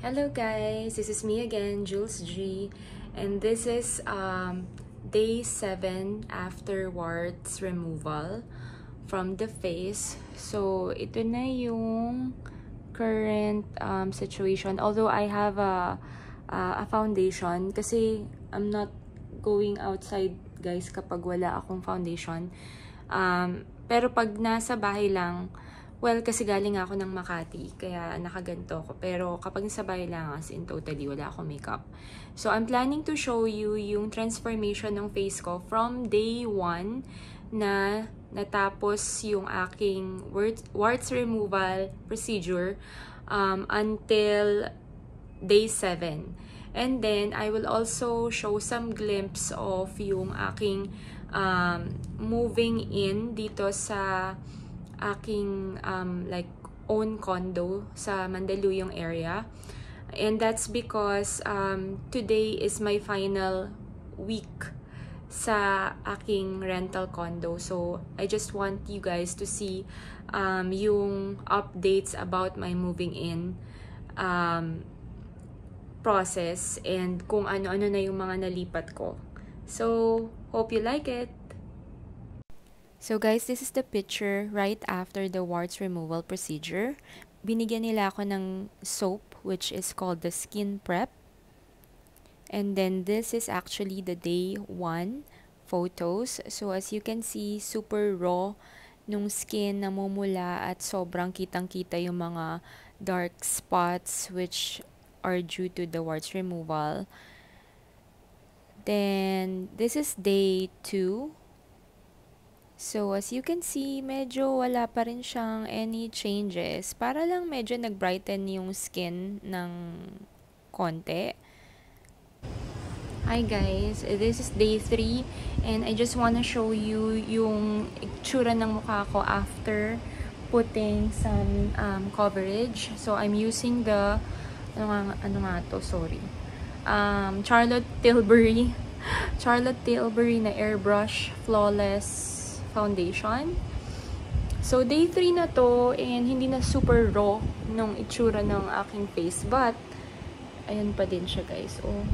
Hello guys, this is me again, Jules G, and this is day 7 afterwards removal from the face. So ito na yung current situation. Although I have a foundation kasi I'm not going outside guys kapag wala akong foundation. Pero pag nasa bahay lang, well, kasi galing ako ng Makati, kaya nakaganto ko. Pero kapag nasa bahay lang, as in totally, wala akong makeup. So, I'm planning to show you yung transformation ng face ko from day 1 na natapos yung aking warts removal procedure until day 7. And then, I will also show some glimpse of yung aking moving in dito sa aking like own condo sa Mandaluyong area. And that's because today is my final week sa aking rental condo. So I just want you guys to see yung updates about my moving in process and kung ano-ano na yung mga nalipat ko. So hope you like it. So guys, this is the picture right after the warts removal procedure. Binigyan nila ako ng soap which is called the Skin Prep. And then this is actually the day 1 photos. So as you can see, super raw nung skin, namumula at sobrang kitang-kita yung mga dark spots which are due to the warts removal. Then this is day 2. So, as you can see, medyo wala pa rin siyang any changes. Para lang medyo nag-brighten yung skin ng konti. Hi guys, this is day 3 and I just wanna show you yung itsura ng mukha ko after putting some coverage. So, I'm using the, Charlotte Tilbury na Airbrush Flawless Foundation. So, day 3 na to and hindi na super raw nung itsura ng aking face. But, ayan pa din siya guys. Oh.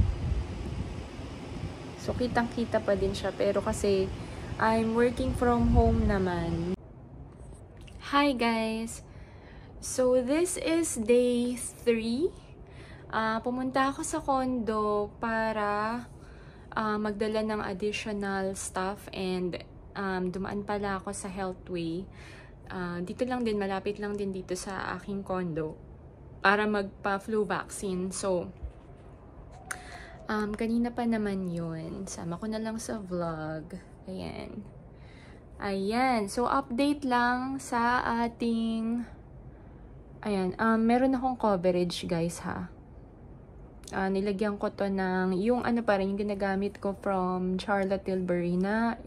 So, kitang-kita pa din siya. Pero kasi, I'm working from home naman. Hi guys! So, this is day 3. Pumunta ako sa condo para magdala ng additional stuff and dumaan pala ako sa Healthway. Dito lang din, malapit lang din dito sa aking condo para magpa-flu vaccine. So, kanina pa naman yun. Sama ko na lang sa vlog. Ayan. Ayan. So, update lang sa ating ayan. Meron akong coverage guys ha. Nilagyan ko to ng yung ano pa rin yung ginagamit ko from Charlotte Tilbury na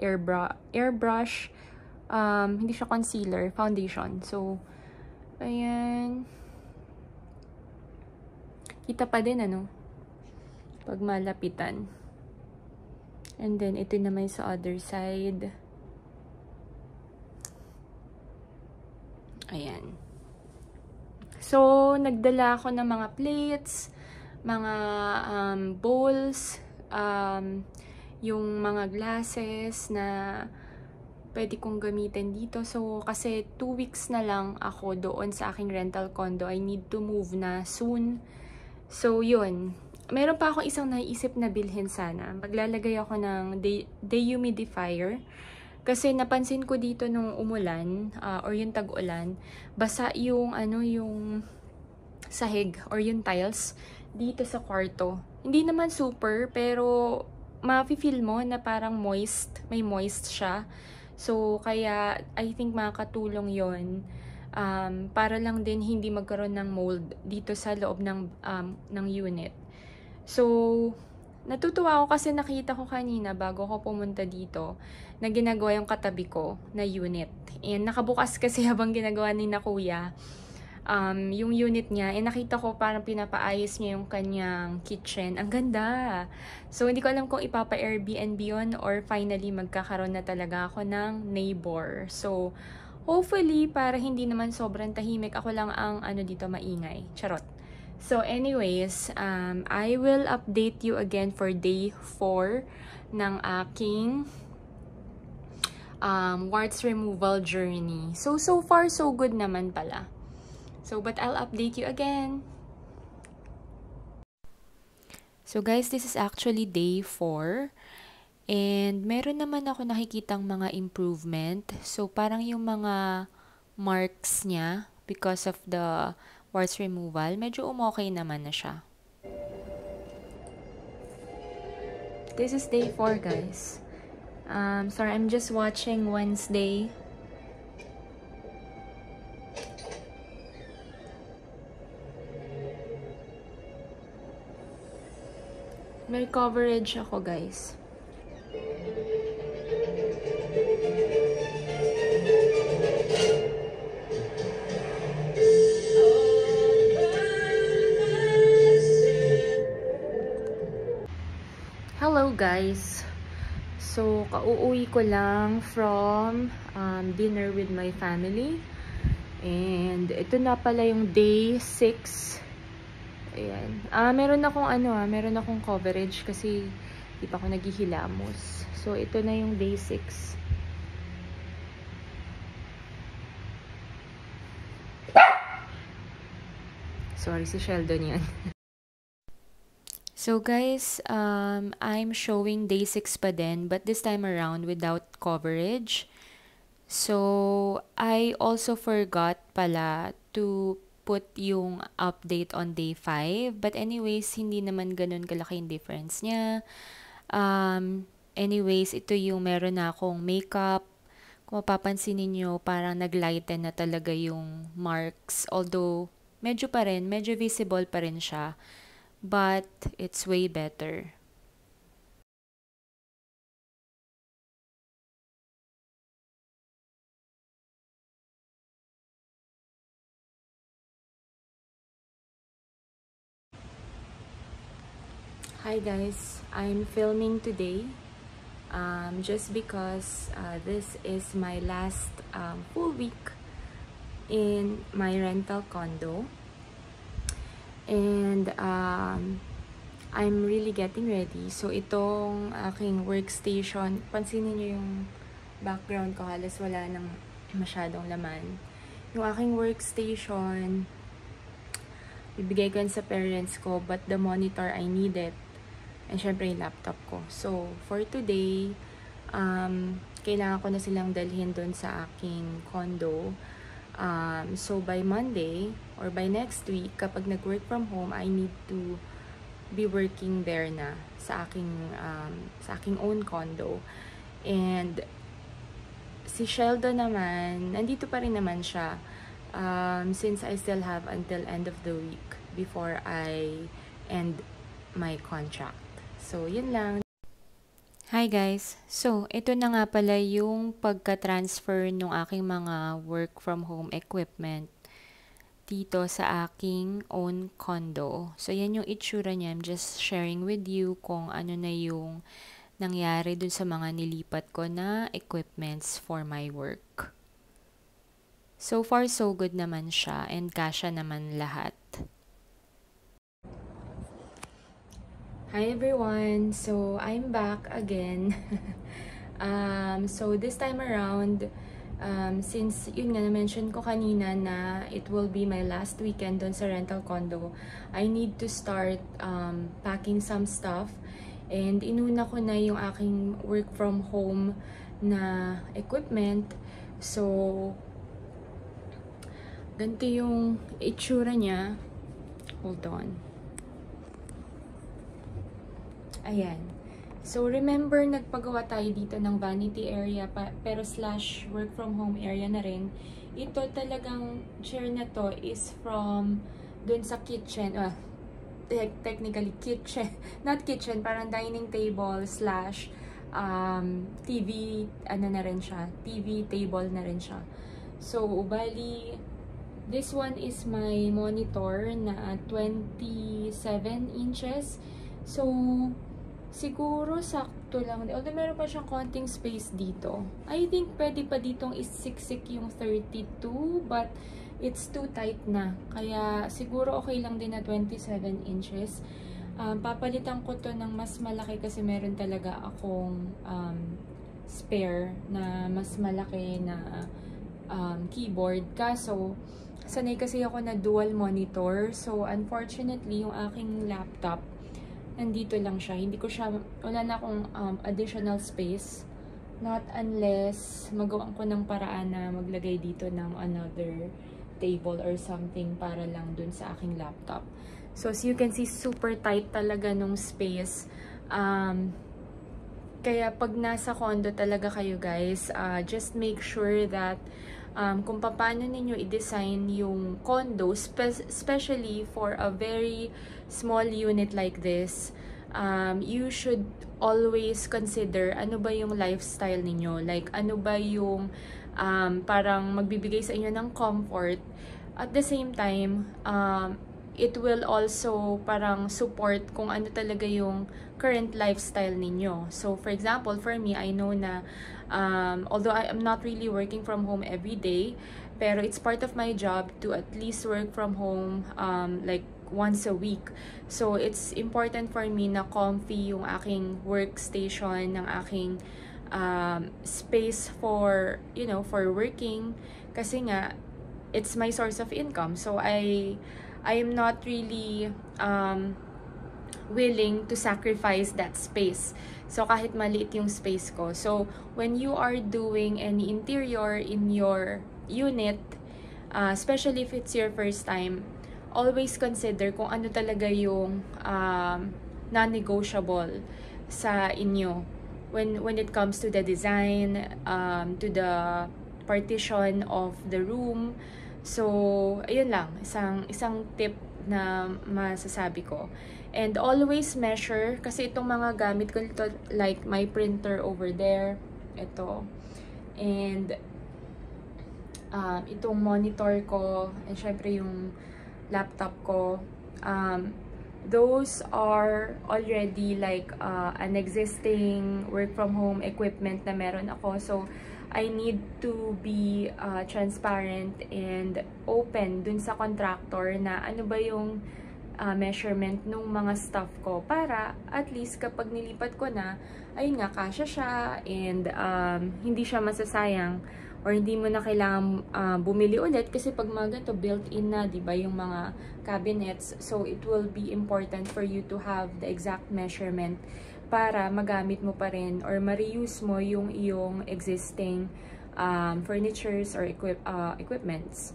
airbrush hindi siya concealer, foundation. So ayan, kita pa din ano pag malapitan. And then ito naman sa other side. Ayan. So nagdala ako ng mga plates, mga bowls, yung mga glasses na pwede kong gamitin dito. So, kasi 2 weeks na lang ako doon sa aking rental condo. I need to move na soon. So, yun. Meron pa akong isang naiisip na bilhin sana. Maglalagay ako ng dehumidifier. Kasi napansin ko dito nung umulan, or yung tag-ulan, basa yung, yung sahig or yung tiles dito sa kwarto. Hindi naman super, pero mafe-feel mo na parang moist, may moist siya. So, kaya I think makakatulong yon para lang din hindi magkaroon ng mold dito sa loob ng unit. So, natutuwa ako kasi nakita ko kanina bago ako pumunta dito na ginagawa yung katabi ko na unit. And nakabukas kasi habang ginagawa ni na kuya yung unit niya, nakita ko parang pinapaayos niya yung kanyang kitchen. Ang ganda! So, hindi ko alam kung ipapa-Airbnb yun or finally magkakaroon na talaga ako ng neighbor. So, hopefully, para hindi naman sobrang tahimik, ako lang ang dito maingay. Charot. So anyways, I will update you again for day 4 ng aking warts removal journey. So far, so good naman pala. So, but I'll update you again. So guys, this is actually day 4. And meron naman ako nakikitang mga improvement. So parang yung mga marks niya because of the warts removal, medyo umokay naman na siya. This is day 4, guys. Sorry, I'm just watching Wednesday. May coverage ako, guys. Hello guys! So, kauuwi ko lang from dinner with my family. And ito na pala yung day 6. Ayan. Meron akong coverage kasi di pa ako naghihilamos. So, ito na yung day 6. Sorry, si Sheldon yan. So guys, I'm showing day 6 pa din, but this time around without coverage. So, I also forgot pala to put yung update on day 5. But anyways, hindi naman ganun kalaki yung difference niya. Anyways, ito yung meron na akong makeup. Kung mapapansin niyo, parang naglighten na talaga yung marks. Although, medyo visible pa rin siya. But, it's way better. Hi guys, I'm filming today just because this is my last full week in my rental condo, and I'm really getting ready. So itong aking workstation, pansinin niyo yung background ko, halos wala nang masyadong laman. Yung aking workstation, bibigay ko yan sa parents ko, but the monitor, I need it. And syempre yung laptop ko. So, for today, kailangan ko na silang dalhin doon sa aking condo. So, by Monday, or by next week, kapag nag-work from home, I need to be working there na sa aking own condo. And, si Sheldon naman, nandito pa rin naman siya. Since I still have until end of the week before I end my contract. So, yun lang. Hi guys! So, ito na nga pala yung pagka-transfer ng aking mga work from home equipment dito sa aking own condo. So, yan yung itsura niya. I'm just sharing with you kung ano na yung nangyari dun sa mga nilipat ko na equipments for my work. So far, so good naman siya and kasya naman lahat. Hi everyone! So, I'm back again. So, this time around, since yun nga na-mention ko kanina na it will be my last weekend doon sa rental condo, I need to start packing some stuff. And inuna ko na yung aking work from home na equipment. So, ganito yung itsura niya. Hold on. Ayan. So, remember, nagpagawa tayo dito ng vanity area, pero slash work from home area na rin. Ito talagang chair na to is from dun sa kitchen. Technically, kitchen. Not kitchen, parang dining table slash TV, ano na rin siya. TV table na rin siya. So, bali, this one is my monitor na 27 inches. So, siguro sakto lang. Although meron pa siyang konting space dito. I think pwede pa ditong isiksik yung 32. But, it's too tight na. Kaya siguro okay lang din na 27 inches. Papalitan ko to ng mas malaki kasi meron talaga akong spare na mas malaki na keyboard. Kaso, sanay kasi ako na dual monitor. So, unfortunately, yung aking laptop, nandito lang siya. Wala na akong additional space. Not unless magawa ko ng paraan na maglagay dito ng another table or something para lang dun sa aking laptop. So, as you can see, super tight talaga nung space. Kaya pag nasa condo talaga kayo guys, just make sure that kung paano ninyo i-design yung condo, especially for a very small unit like this, you should always consider ano ba yung lifestyle ninyo. Like, ano ba yung parang magbibigay sa inyo ng comfort. At the same time, it will also parang support kung ano talaga yung current lifestyle ninyo. So, for example, for me, I know na although I am not really working from home every day, pero it's part of my job to at least work from home like once a week. So, it's important for me na comfy yung aking workstation, ng aking space for, you know, for working. Kasi nga, it's my source of income. So, I am not really willing to sacrifice that space. So, kahit maliit yung space ko. So, when you are doing any interior in your unit, especially if it's your first time, always consider kung ano talaga yung non-negotiable sa inyo. When it comes to the design, to the partition of the room. So, ayun lang. Isang tip na masasabi ko. And always measure, kasi itong mga gamit ko nito, like my printer over there, ito. And itong monitor ko, and syempre yung laptop ko, those are already like an existing work from home equipment na meron ako. So, I need to be transparent and open dun sa contractor na ano ba yung measurement nung mga stuff ko para at least kapag nilipat ko na, ayun nga, kasya siya and hindi siya masasayang or hindi mo na kailangan bumili ulit kasi pag mga ganito built-in na, di ba, yung mga cabinets. So, it will be important for you to have the exact measurement para magamit mo pa rin or ma-reuse mo yung iyong existing furnitures or equipments.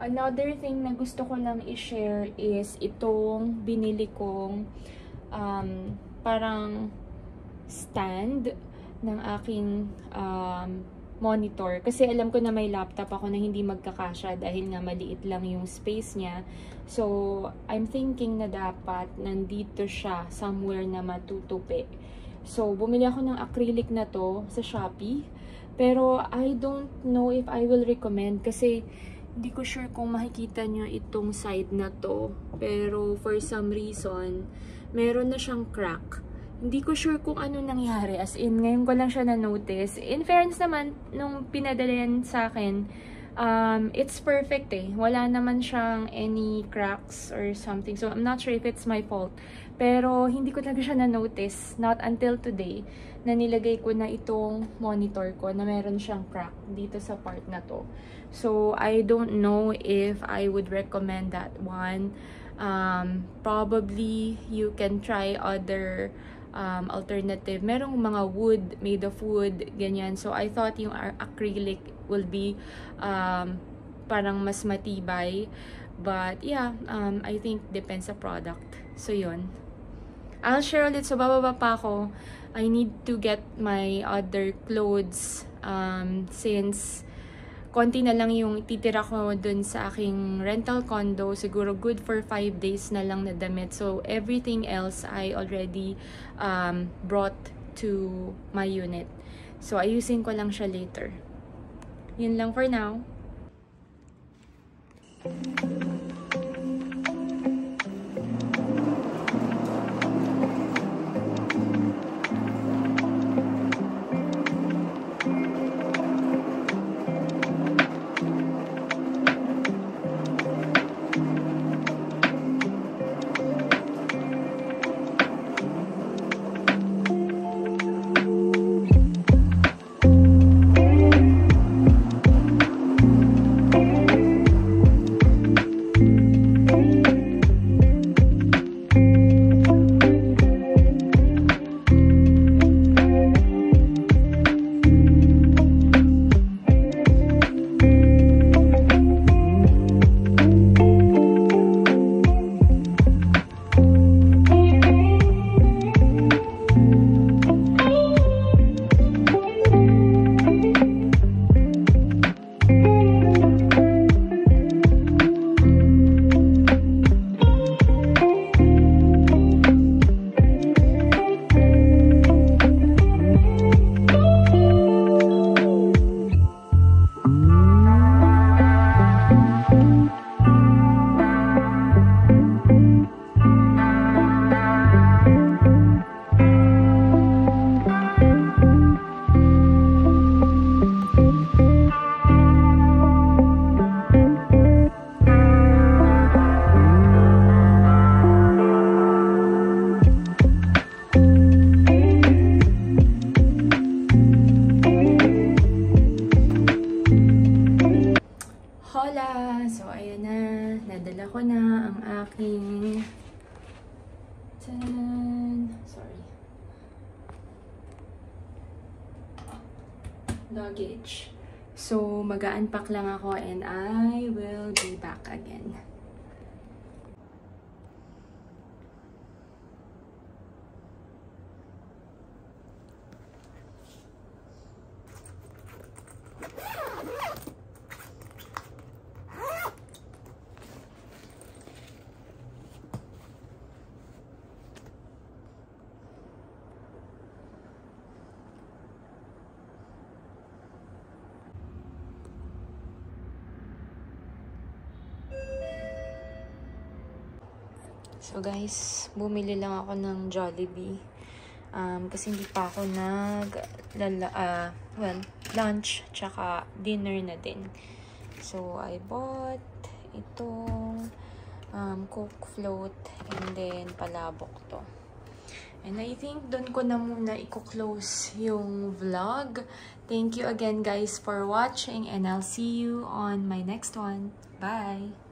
Another thing na gusto ko lang i-share is itong binili kong parang stand ng aking monitor. Kasi alam ko na may laptop ako na hindi magkakasya dahil nga maliit lang yung space niya. So, I'm thinking na dapat nandito siya somewhere na matutupi. So, bumili ako ng acrylic na to sa Shopee. Pero, I don't know if I will recommend kasi hindi ko sure kung makikita nyo itong side na to. Pero, for some reason, meron na siyang crack. Hindi ko sure kung ano nangyari. As in, ngayon ko lang siya na-notice. In fairness naman, nung pinadala sa akin, it's perfect eh. Wala naman siyang any cracks or something. So, I'm not sure if it's my fault. Pero, hindi ko talaga siya na-notice. Not until today, na nilagay ko na itong monitor ko na meron siyang crack dito sa part na to. So, I don't know if I would recommend that one. Probably, you can try other alternative. Merong mga wood, made of wood, ganyan. So, I thought yung acrylic will be parang mas matibay. But, yeah, I think depends sa product. So, yun. I'll share ulit. So, bababa pa ako. I need to get my other clothes since konti na lang yung titira ko dun sa aking rental condo. Siguro good for 5 days na lang na damit. So, everything else I already brought to my unit. So, ayusin ko lang siya later. Yun lang for now. aking luggage. So, mag-unpack lang ako and I will be back again. So guys, bumili lang ako ng Jollibee. Kasi hindi pa ako lunch tsaka dinner na din. So I bought itong Coke float and then palabok to. And I think doon ko na muna i-close yung vlog. Thank you again guys for watching and I'll see you on my next one. Bye!